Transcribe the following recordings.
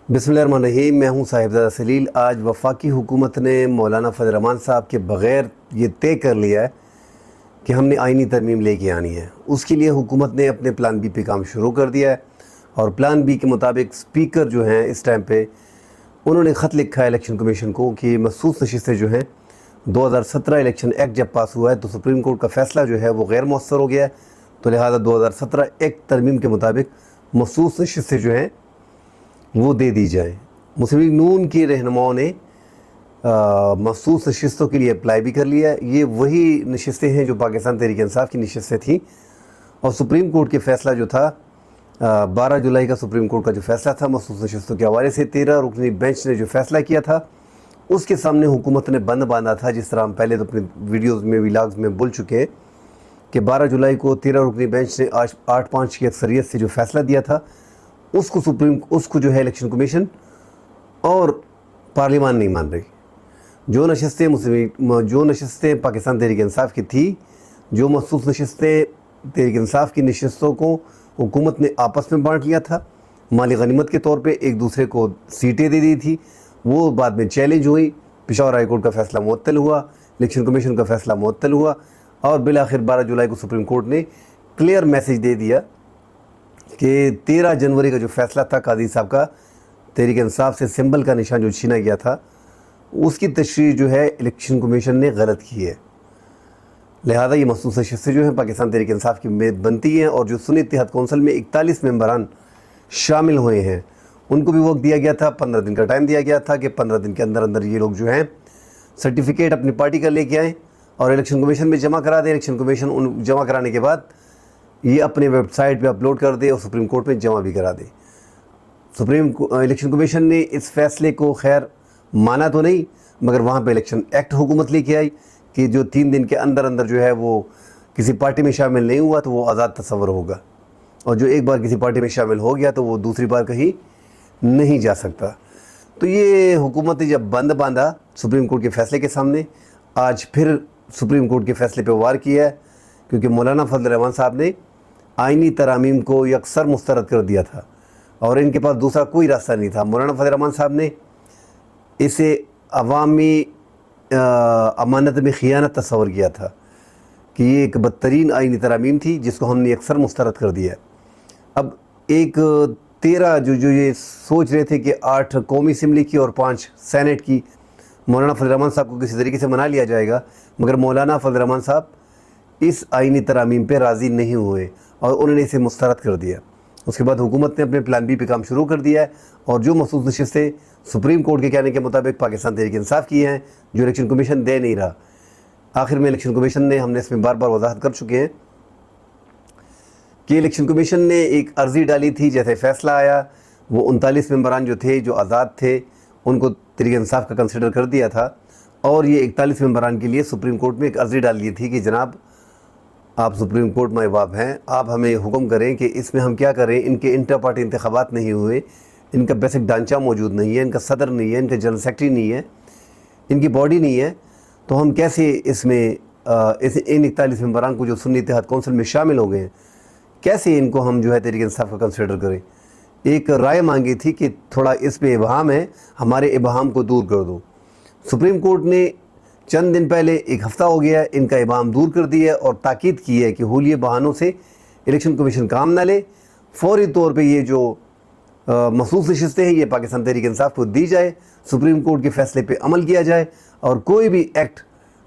बिस्मिल्लाहिर्रहमानिर्रहीम। मैं हूं साहिबजादा सलील। आज वफाकी हुकूमत ने मौलाना फजल रहमान साहब के बग़ैर ये तय कर लिया है कि हमने आइनी तरमीम लेके आनी है। उसके लिए हुकूमत ने अपने प्लान बी पे काम शुरू कर दिया है और प्लान बी के मुताबिक स्पीकर जो हैं इस टाइम पे उन्होंने ख़त लिखा है इलेक्शन कमीशन को कि मखसूस नशिस्तें जो हैं 2017 इलेक्शन एक्ट जब पास हुआ है तो सुप्रीम कोर्ट का फ़ैसला जो है वो गैर मौसर हो गया है, तो लिहाजा 2017 एक्ट तरमीम के मुताबिक मखसूस नशिस्तें जो हैं वो दे दी जाए। मुस्लिम लीग नून के रहनुमाओं ने मखसूस नशिस्तों के लिए अप्लाई भी कर लिया है। ये वही नशिस्तें हैं जो पाकिस्तान तहरीक इंसाफ की नशिस्तें थीं और सुप्रीम कोर्ट के फ़ैसला जो था 12 जुलाई का सुप्रीम कोर्ट का जो फ़ैसला था मखसूस नशिस्तों के हवाले से 13 रुकनी बेंच ने जो फ़ैसला किया था उसके सामने हुकूमत ने बंद बांधा था। जिस तरह हम पहले तो अपने वीडियोज़ में व्लॉग्स में बोल चुके हैं कि 12 जुलाई को 13 रुकनी बेंच ने आज 8-5 की अक्सरियत से जो फ़ैसला दिया था उसको जो है इलेक्शन कमीशन और पार्लियामान नहीं मान रही। जो नशिस्तें पाकिस्तान तहरीक इंसाफ की थी, जो मखसूस नशिस्तें तहरीक इंसाफ की नशिस्तों को हुकूमत ने आपस में बांट लिया था, माली गनीमत के तौर पे एक दूसरे को सीटें दे दी थी, वो बाद में चैलेंज हुई। पेशावर हाई कोर्ट का फ़ैसला मुअत्तल हुआ, इलेक्शन कमीशन का फ़ैसला मुअत्तल हुआ और बिलाखिर 12 जुलाई को सुप्रीम कोर्ट ने क्लियर मैसेज दे दिया कि 13 जनवरी का जो फ़ैसला था काजी साहब का तहरीक इंसाफ से सिंबल का निशान जो छीना गया था उसकी तशरीह जो है इलेक्शन कमीशन ने गलत की है। लिहाजा ये मखसूस नशिस्तें जो हैं पाकिस्तान तहरीक इंसाफ की में बनती हैं और जो सुन्नी इत्तेहाद कौंसिल में 41 मेंबरान शामिल हुए हैं उनको भी वक्त दिया गया था, 15 दिन का टाइम दिया गया था कि 15 दिन के अंदर अंदर ये लोग जो हैं सर्टिफिकेट अपनी पार्टी का लेके आएँ और इलेक्शन कमीशन में जमा करा दें। इलेक्शन कमीशन उन जमा कराने के बाद ये अपने वेबसाइट पे अपलोड कर दे और सुप्रीम कोर्ट में जमा भी करा दे। इलेक्शन कमीशन ने इस फ़ैसले को खैर माना तो नहीं, मगर वहाँ पे इलेक्शन एक्ट हुकूमत लेके आई कि जो 3 दिन के अंदर अंदर जो है वो किसी पार्टी में शामिल नहीं हुआ तो वो आज़ाद तस्वर होगा और जो एक बार किसी पार्टी में शामिल हो गया तो वो दूसरी बार कहीं नहीं जा सकता। तो ये हुकूमत ने जब बंद बांधा सुप्रीम कोर्ट के फ़ैसले के सामने, आज फिर सुप्रीम कोर्ट के फ़ैसले पर वार किया है क्योंकि मौलाना फजल रहमान साहब ने आइनी तरामीम को यकसर मुस्तरद कर दिया था और इनके पास दूसरा कोई रास्ता नहीं था। मौलाना फजल रहमान साहब ने इसे अवामी अमानत में ख़ियानत तस्वर किया था कि ये एक बदतरीन आइनी तरामीम थी जिसको हमने अक्सर मुस्तरद कर दिया। अब एक 13 जो ये सोच रहे थे कि 8 कौमी असम्बली की और 5 सेनेट की मौलाना फजल रहमान साहब को किसी तरीके से मना लिया जाएगा, मगर मौलाना फजल रहमान साहब इस आइनी तरामीम पे राज़ी नहीं हुए और उन्होंने इसे मुस्तरद कर दिया। उसके बाद हुकूमत ने अपने प्लान बी पे काम शुरू कर दिया है और जो मखसूस नशिस्तें सुप्रीम कोर्ट के कहने के मुताबिक पाकिस्तान तहरीक इंसाफ की हैं जो इलेक्शन कमीशन दे नहीं रहा। आखिर में इलेक्शन कमीशन ने, हमने इसमें बार बार वजाहत कर चुके हैं कि इलेक्शन कमीशन ने एक अर्ज़ी डाली थी। जैसे फ़ैसला आया वो 39 मेंबरान जो थे जो आज़ाद थे उनको तहरीक इंसाफ का कंसिडर कर दिया था और ये 41 मेंबरान के लिए सुप्रीम कोर्ट में एक अर्ज़ी डाल दी थी कि जनाब आप सुप्रीम कोर्ट में बाब हैं, आप हमें हुक्म करें कि इसमें हम क्या करें। इनके इंटर पार्टी इंतखाबात नहीं हुए, इनका बेसिक ढांचा मौजूद नहीं है, इनका सदर नहीं है, इनका जनरल सेक्रेटरी नहीं है, इनकी बॉडी नहीं है, तो हम कैसे इसमें इन 41 मेंबरान को जो सुन्नी इत्तेहाद कौंसिल में शामिल हो गए हैं कैसे इनको हम जो है तहरीक इंसाफ का कंसिडर करें। एक राय मांगी थी कि थोड़ा इस पर इबहाम है, हमारे इबहाम को दूर कर दो। सुप्रीम कोर्ट ने चंद दिन पहले, एक हफ़्ता हो गया, इनका इबाम दूर कर दिया और ताकीद की है कि हुलिये बहानों से इलेक्शन कमीशन काम ना ले। फौरी तौर पे ये जो मखसूस नशिस्तें हैं ये पाकिस्तान तहरीक इंसाफ को दी जाए, सुप्रीम कोर्ट के फ़ैसले पे अमल किया जाए और कोई भी एक्ट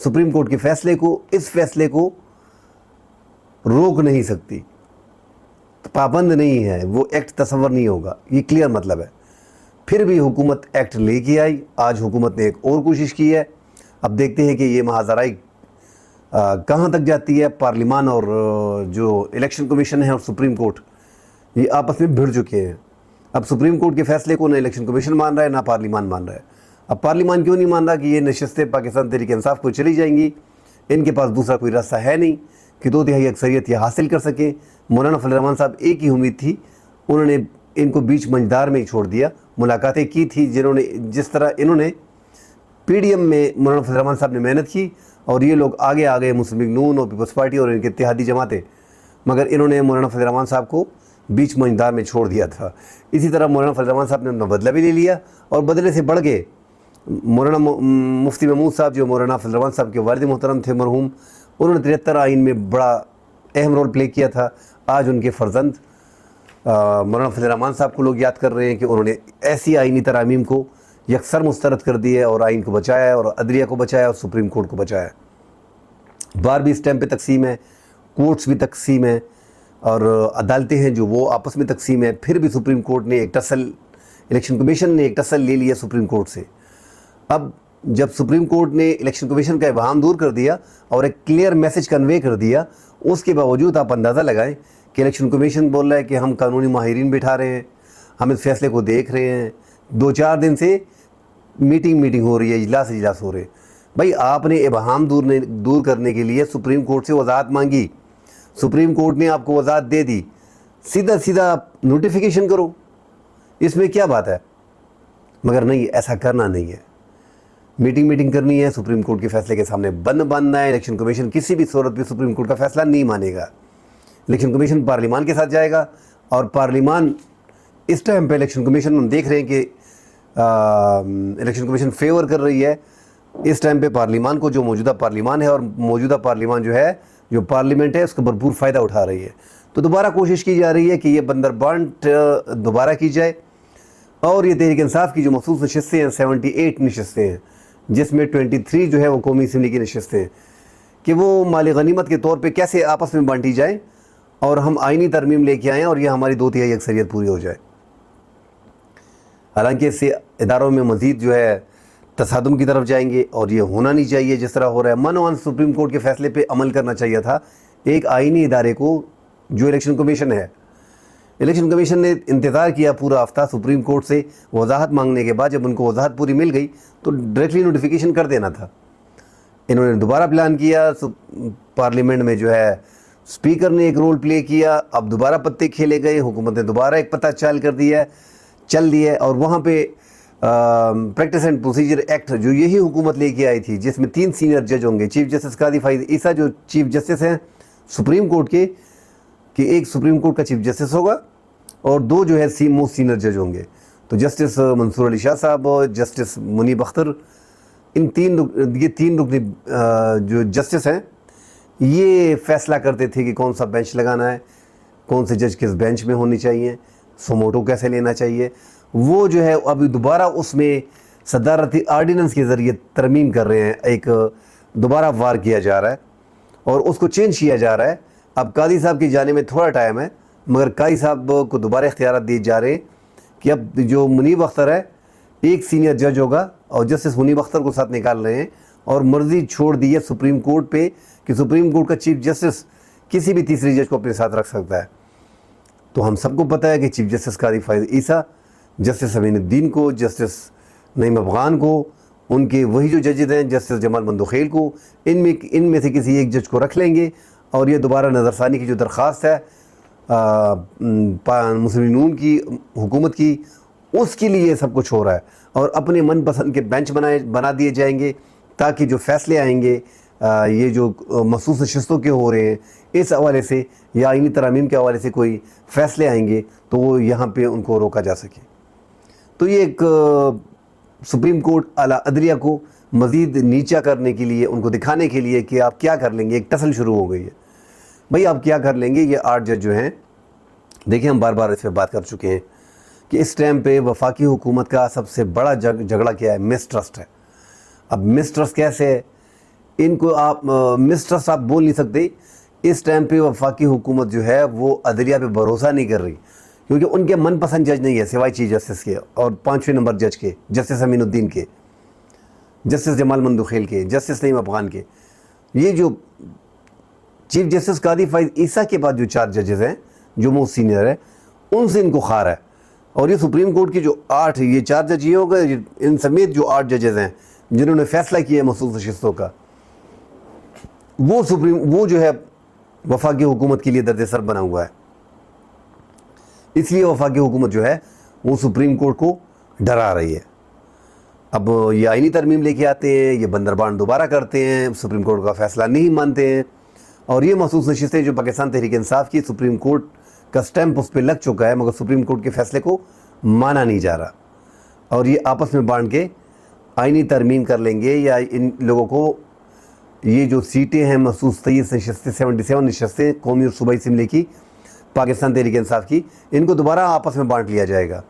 सुप्रीम कोर्ट के फ़ैसले को, इस फ़ैसले को रोक नहीं सकती, पाबंद नहीं है, वो एक्ट तस्वर नहीं होगा, ये क्लियर मतलब है। फिर भी हुकूमत एक्ट लेके आई। आज हुकूमत ने एक और कोशिश की है। अब देखते हैं कि ये महाजराई कहाँ तक जाती है। पार्लियामान और जो इलेक्शन कमीशन है और सुप्रीम कोर्ट ये आपस में भिड़ चुके हैं। अब सुप्रीम कोर्ट के फ़ैसले को ना इलेक्शन कमीशन मान रहा है ना पार्लियामान मान रहा है। अब पार्लियामान क्यों नहीं मान रहा कि ये नशिस्तें पाकिस्तान तहरीक इंसाफ को चली जाएंगी, इनके पास दूसरा कोई रास्ता है नहीं कि 2/3 अक्सरियत ये हासिल कर सकें। मौलाना फजल रहमान साहब एक ही उम्मीद थी, उन्होंने इनको बीच मंझदार में ही छोड़ दिया। मुलाकातें की थी जिस तरह इन्होंने PDM में मौलाना फजल रहमान साहब ने मेहनत की और ये लोग आगे आ गए, मुस्लिम लीग नून और पीपल्स पार्टी और इनके इत्तेहादी जमातें, मगर इन्होंने मौलाना फजल रहमान साहब को बीच मंझधार में छोड़ दिया था। इसी तरह मौलाना फजल रहमान साहब ने अपना बदला भी ले लिया और बदले से बढ़ के मौलाना मुफ्ती महमूद साहब जो मौलाना फजल रहमान साहब के वालिद मोहतरम थे मरहूम, उन्होंने 73 आइन में बड़ा अहम रोल प्ले किया था। आज उनके फर्जंद मौलाना फजल रहमान साहब को लोग याद कर रहे हैं कि उन्होंने ऐसी आइनी तरामीम को यकसर मुस्तरद कर दी है और आइन को बचाया है और अदलिया को बचाया और सुप्रीम कोर्ट को बचाया। बार भी इस टाइम पे तकसीम है, कोर्ट्स भी तकसीम है और अदालतें हैं जो वो आपस में तकसीम है। फिर भी सुप्रीम कोर्ट ने एक टसल, इलेक्शन कमीशन ने एक टसल ले लिया सुप्रीम कोर्ट से। अब जब सुप्रीम कोर्ट ने इलेक्शन कमीशन का इबहम दूर कर दिया और एक क्लियर मैसेज कन्वे कर दिया, उसके बावजूद आप अंदाज़ा लगाएं कि इलेक्शन कमीशन बोल रहा है कि हम कानूनी माहिरीन बिठा रहे हैं, हम इस फैसले को देख रहे हैं, 2-4 दिन से मीटिंग हो रही है, इजलास हो रहे हैं। भाई आपने इबहम दूर करने के लिए सुप्रीम कोर्ट से वजाहत मांगी, सुप्रीम कोर्ट ने आपको वजाहत दे दी, सीधा आप नोटिफिकेशन करो, इसमें क्या बात है। मगर नहीं, ऐसा करना नहीं है। मीटिंग करनी है, सुप्रीम कोर्ट के फैसले के सामने बंद बांधना है। इलेक्शन कमीशन किसी भी सूरत में सुप्रीम कोर्ट का फैसला नहीं मानेगा। इलेक्शन कमीशन पार्लियामान के साथ जाएगा और पार्लियामान इस टाइम पे इलेक्शन कमीशन हम देख रहे हैं कि इलेक्शन कमीशन फेवर कर रही है इस टाइम पे पार्लियामान को, जो मौजूदा पार्लियामान है, और मौजूदा पार्लियामान जो है, जो पार्लियामेंट है, उसका भरपूर फ़ायदा उठा रही है। तो दोबारा कोशिश की जा रही है कि ये बंदरबांट दोबारा की जाए और ये तहरीक इंसाफ की जो मखसूस नशस्तें हैं, 78 नशस्तें हैं, जिसमें 23 जो है वो कौमी असम्बली की नशस्तें हैं, कि वो माली गनीमत के तौर पे कैसे आपस में बांटी जाएँ और हम आइनी तरमीम लेके आएँ और ये हमारी 2/3 अक्सरियत पूरी हो जाए। हालांकि इससे इदारों में मज़ीद जो है तसादुम की तरफ जाएंगे और ये होना नहीं चाहिए जिस तरह हो रहा है। मनोवन सुप्रीम कोर्ट के फ़ैसले पे अमल करना चाहिए था एक आइनी इदारे को जो इलेक्शन कमीशन है। इलेक्शन कमीशन ने इंतज़ार किया पूरा हफ्ता सुप्रीम कोर्ट से वजाहत मांगने के बाद, जब उनको वजाहत पूरी मिल गई तो डायरेक्टली नोटिफिकेशन कर देना था। इन्होंने दोबारा प्लान किया, पार्लियामेंट में जो है स्पीकर ने एक रोल प्ले किया, अब दोबारा पत्ते खेले गए, हुकूमत ने दोबारा एक पत्ता चल दिया और वहाँ पे प्रैक्टिस एंड प्रोसीजर एक्ट जो यही हुकूमत लेके आई थी, जिसमें 3 सीनियर जज होंगे, चीफ जस्टिस कादी फाइज ईसा जो चीफ जस्टिस हैं सुप्रीम कोर्ट के, कि एक सुप्रीम कोर्ट का चीफ जस्टिस होगा और 2 जो है मोस्ट सीनियर जज होंगे। तो जस्टिस मंसूर अली शाह साहब और जस्टिस मुनीब अख्तर, इन 3 रुकनी जो जस्टिस हैं, ये फैसला करते थे कि कौन सा बेंच लगाना है, कौन से जज किस बेंच में होनी चाहिए, सुमोटो कैसे लेना चाहिए। वो जो है अभी दोबारा उसमें सदारती आर्डिनेंस के ज़रिए तरमीम कर रहे हैं, एक दोबारा वार किया जा रहा है और उसको चेंज किया जा रहा है। अब कादी साहब की जाने में थोड़ा टाइम है, मगर कादी साहब को दोबारा इख्तियार दिए जा रहे हैं कि अब जो मुनीब अख्तर है एक सीनियर जज होगा और जस्टिस मुनीब अख्तर को साथ निकाल रहे हैं और मर्ज़ी छोड़ दी है सुप्रीम कोर्ट पे कि सुप्रीम कोर्ट का चीफ जस्टिस किसी भी तीसरी जज को अपने साथ रख सकता है। तो हम सबको पता है कि चीफ जस्टिस कादी फाइज ईसा, जस्टिस अमीनुद्दीन को, जस्टिस नईम अफ़गान को, उनके वही जो जजेज हैं जस्टिस जमाल मंदोखेल को, इनमें से किसी एक जज को रख लेंगे और ये दोबारा नज़रसानी की जो दरख्वास्त है मुस्लिम नून की हुकूमत की, उसके लिए सब कुछ हो रहा है और अपने मनपसंद के बेंच बना दिए जाएंगे ताकि जो फैसले आएंगे ये जो मखसूस नशस्तों के हो रहे हैं इस हवाले से या आइनी तरामीम के हवाले से कोई फ़ैसले आएंगे तो वो यहाँ पे उनको रोका जा सके। तो ये एक सुप्रीम कोर्ट आला अदलिया को मज़ीद नीचा करने के लिए, उनको दिखाने के लिए कि आप क्या कर लेंगे, एक टसल शुरू हो गई है। भाई आप क्या कर लेंगे। ये 8 जज जो हैं, देखिए हम बार बार इस पर बात कर चुके हैं कि इस टाइम पे वफाकी हुकूमत का सबसे बड़ा झगड़ा क्या है, मिसट्रस्ट है। अब मिसट्रस्ट कैसे है, इनको आप मिसट्रस्ट आप बोल नहीं सकते। इस टाइम पे वफाकी हुकूमत जो है वो अदलिया पे भरोसा नहीं कर रही क्योंकि उनके मनपसंद जज नहीं है सिवाय चीफ जस्टिस के और 5वें नंबर जज के, जस्टिस अमीनुद्दीन के, जस्टिस जमाल मंदोखेल के, जस्टिस नईम अफ़गान के। ये जो चीफ जस्टिस कादी फाइज ईसा के बाद जो 4 जजेस हैं जो मोस्ट सीनियर है, उनसे इनको खार है। और ये सुप्रीम कोर्ट की जो 8 ये 4 जज ये हो गए, इन समेत जो 8 जजेस हैं जिन्होंने फैसला किया है मखसूस नशस्तों का, वो जो है वफाकी हुकूमत के लिए दर्द सर बना हुआ है। इसलिए वफाकी हुकूमत जो है वो सुप्रीम कोर्ट को डरा रही है। अब ये आइनी तरमीम लेके आते हैं, ये बंदरबान दोबारा करते हैं, सुप्रीम कोर्ट का फ़ैसला नहीं मानते हैं और ये मखसूस नशस्तें जो पाकिस्तान तहरीक इंसाफ की सुप्रीम कोर्ट کا स्टैंप उस पर लग चुका है, मगर सुप्रीम कोर्ट के फैसले को माना नहीं जा रहा, और ये आपस में बांट के आइनी तरमीम कर लेंगे, या इन लोगों को ये जो सीटें हैं महसूस 23 नशस्तें 77 नशस्तें कौमी और सूबाई असम्बली की पाकिस्तान तहरीक इंसाफ की, इनको दोबारा आपस में बांट लिया जाएगा।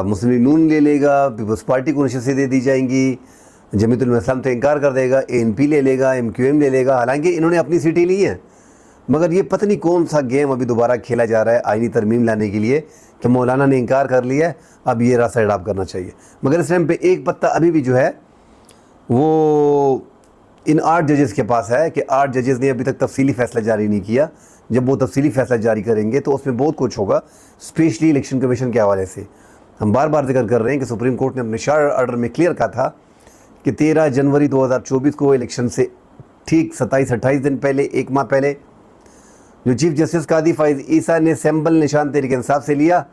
मुस्लिम लीग नून ले लेगा, पीपल्स पार्टी को नशस्तें दे दी जाएंगी, जमीयत उलमा इस्लाम तो इनकार कर देगा, ANP ले लेगा, MQM ले लेगा। हालांकि इन्होंने अपनी सीटें ली हैं, मगर ये पता नहीं कौन सा गेम अभी दोबारा खेला जा रहा है आइनी तरमीम लाने के लिए, कि मौलाना ने इनकार कर लिया है, अब ये रास्ता अडॉप्ट करना चाहिए। मगर इस टाइम पे एक पत्ता अभी भी जो है वो इन 8 जजेस के पास है, कि 8 जजेस ने अभी तक तफसीली फ़ैसला जारी नहीं किया। जब वो तफसीली फ़ैसला जारी करेंगे तो उसमें बहुत कुछ होगा, स्पेशली इलेक्शन कमीशन के हवाले से। हम बार बार जिक्र कर रहे हैं कि सुप्रीम कोर्ट ने अपने शार आर्डर में क्लियर कहा था कि 13 जनवरी 2024 को इलेक्शन से ठीक 27-28 दिन पहले, एक माह पहले, जो चीफ जस्टिस कादी फ़ाइज़ ईसा ने सैम्पल निशान तहरीक इंसाफ से लिया,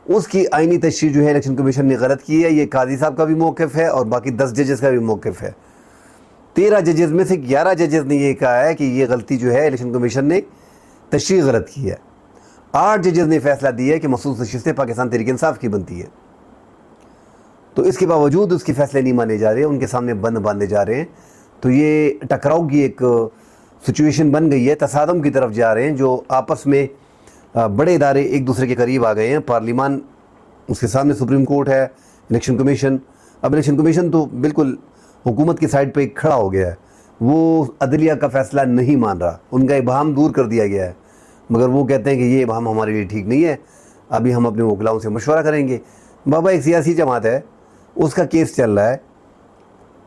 उसकी आइनी तशरीह जो है इलेक्शन कमीशन ने गलत की है। ये कादी साहब का भी मौक़िफ़ है और बाकी 10 जजेस का भी मौक़िफ़ है। 13 जजेस में से 11 जजेस ने ये कहा है कि ये गलती जो है इलेक्शन कमीशन ने तशरीह गलत की है। 8 जजेस ने फैसला दिया है कि मखसूस नशिस्तें पाकिस्तान तहरीक इंसाफ की बनती है। तो इसके बावजूद उसके फैसले नहीं माने जा रहे, उनके सामने बंद बांधे जा रहे हैं। तो ये टकराव की एक सिचुएशन बन गई है, तसादम की तरफ जा रहे हैं, जो आपस में बड़े इदारे एक दूसरे के करीब आ गए हैं। पार्लिमान, उसके सामने सुप्रीम कोर्ट है, इलेक्शन कमीशन। अब इलेक्शन कमीशन तो बिल्कुल हुकूमत की साइड पे खड़ा हो गया है, वो अदलिया का फ़ैसला नहीं मान रहा, उनका इबाहम दूर कर दिया गया है। मगर वो कहते हैं कि ये इबाहम हमारे लिए ठीक नहीं है, अभी हम अपने वकलाओं से मशवरा करेंगे। बाबा, एक सियासी जमात है, उसका केस चल रहा है,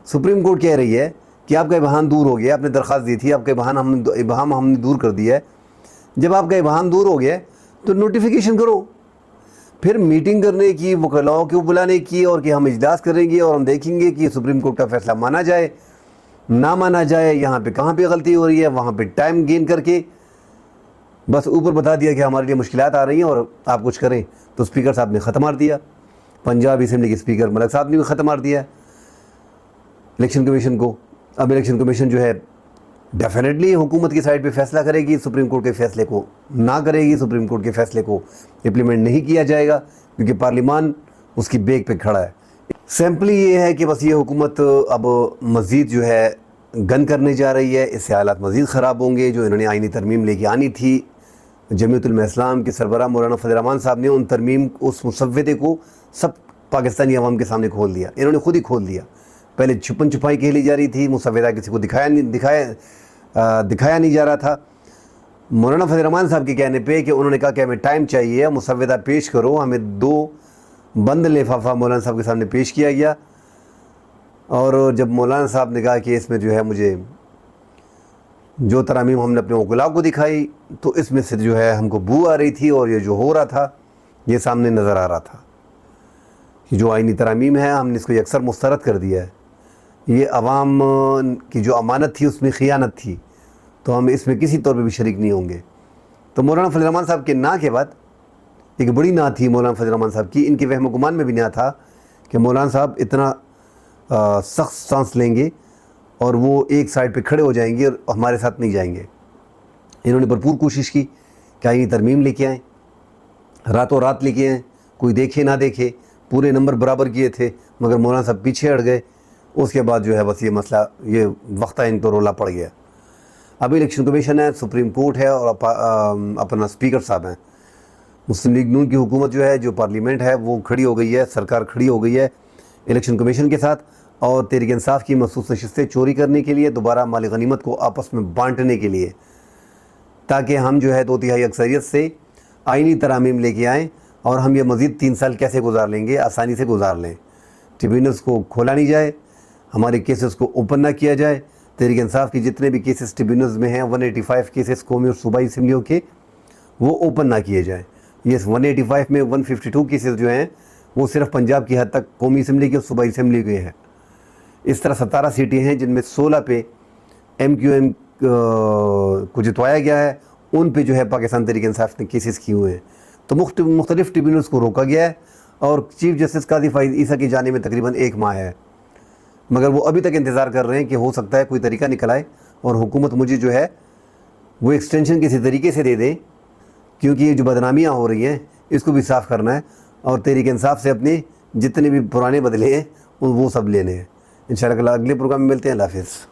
सुप्रीम कोर्ट कह रही है कि आपका इबाहम दूर हो गया, आपने दरख्वास्त दी थी, आपका इबाहम हमने दूर कर दिया है। जब आपका इबाहम दूर हो गया तो नोटिफिकेशन करो, फिर मीटिंग करने की, वकलाओं को बुलाने की, और कि हम इजलास करेंगे और हम देखेंगे कि सुप्रीम कोर्ट का फ़ैसला माना जाए ना माना जाए, यहाँ पे कहाँ पे गलती हो रही है, वहाँ पे टाइम गेन करके बस ऊपर बता दिया कि हमारे लिए मुश्किलात आ रही हैं और आप कुछ करें। तो स्पीकर साहब ने ख़त्म मार दिया, पंजाब असम्बली के स्पीकर मलिक साहब ने भी ख़त्म मार दिया इलेक्शन कमीशन को। अब इलेक्शन कमीशन जो है डेफिनेटली हुकूमत की साइड पे फ़ैसला करेगी, सुप्रीम कोर्ट के फ़ैसले को ना करेगी, सुप्रीम कोर्ट के फ़ैसले को इम्प्लीमेंट नहीं किया जाएगा, क्योंकि पार्लिमान उसकी बेग पे खड़ा है। सिंपली ये है कि बस ये हुकूमत अब मज़ीद जो है गन करने जा रही है, इससे हालात मज़ीद ख़राब होंगे। जो इन्होंने आइनी तरमीम लेके आनी थी, जमीयत उलमा इस्लाम के सरबराह मौलाना फजल रहमान साहब ने उन तरमीम, उस मुसव्वदे को सब पाकिस्तानी अवाम के सामने खोल दिया, इन्होंने खुद ही खोल दिया। पहले छुपन छुपाई खेली जा रही थी, मुसव्वदा किसी को दिखाया नहीं जा रहा था। मौलाना फजल रहमान साहब के कहने पे कि उन्होंने कहा कि हमें टाइम चाहिए, मुसव्वदा पेश करो, हमें 2 बंद लिफाफा मौलाना साहब के सामने पेश किया गया। और जब मौलाना साहब ने कहा कि इसमें जो है मुझे जो तरामीम हमने अपने वकलाओं को दिखाई, तो इसमें से जो है हमको बू आ रही थी, और ये जो हो रहा था ये सामने नज़र आ रहा था कि जो आइनी तरामीम है हमने इसको अक्सर मुस्तरद कर दिया है, ये अवाम की जो अमानत थी उसमें ख़ियानत थी, तो हम इसमें किसी तौर पे भी शरीक नहीं होंगे। तो मौलाना फजल रहमान साहब के ना के बाद एक बड़ी ना थी मौलाना फजल रहमान साहब की, इनके वहम गुमान में भी ना था कि मौलाना साहब इतना सख्त सांस लेंगे और वो एक साइड पे खड़े हो जाएंगे और हमारे साथ नहीं जाएंगे। इन्होंने भरपूर कोशिश की कि आइनी तरमीम लेके आएँ, रातों रात लेके आएँ, कोई देखे ना देखे, पूरे नंबर बराबर किए थे, मगर मौलाना साहब पीछे हट गए। उसके बाद जो है बस ये मसला, ये वक्ता इन तो रोला पड़ गया। अभी इलेक्शन कमीशन है, सुप्रीम कोर्ट है, और अपना स्पीकर साहब हैं। मुस्लिम लीग नून की हुकूमत जो है, जो पार्लियामेंट है, वो खड़ी हो गई है, सरकार खड़ी हो गई है इलेक्शन कमीशन के साथ, और तहरीक इंसाफ की मखसूस नशिस्तें चोरी करने के लिए, दोबारा माल गनीमत को आपस में बांटने के लिए, ताकि हम जो है 2/3 अक्सरियत से आइनी तरामीम लेके आएँ और हम ये मज़ीद 3 साल कैसे गुजार लेंगे, आसानी से गुजार लें। ट्रिब्यूनल्स को खोला नहीं जाए, हमारे केसेस को ओपन ना किया जाए, तहरीक इंसाफ की जितने भी केसेस ट्रिब्यूनल्स में हैं, 185 केसेस कौमी और सूबाई असम्बलियों के, वो ओपन ना किए जाएँ। ये 185 में 152 केसेस जो हैं वो सिर्फ पंजाब की हद तक कौमी असम्बली के और सूबाई असम्बली के हैं। इस तरह 17 सीटें हैं जिनमें 16 पे MQM को जितवाया गया है, उन पे जो है पाकिस्तान तहरीक इंसाफ ने केसेस किए हुए हैं। तो मुख्तलिफ ट्रिब्यूनल्स को रोका गया है, और चीफ जस्टिस कादी फ़ाइज़ ईसा के जाने में तकरीबन 1 माह है, मगर वो अभी तक इंतज़ार कर रहे हैं कि हो सकता है कोई तरीका निकल आए और हुकूमत मुझे जो है वो एक्सटेंशन किसी तरीके से दे दें کیونکہ یہ جو بدنامیاں ہو رہی ہیں اس کو بھی صاف کرنا ہے، اور تحریک انصاف سے اپنی جتنے بھی پرانے بدلے ہیں وہ سب لینے ہیں۔ انشاءاللہ اگلے پروگرام میں ملتے ہیں۔ اللہ حافظ۔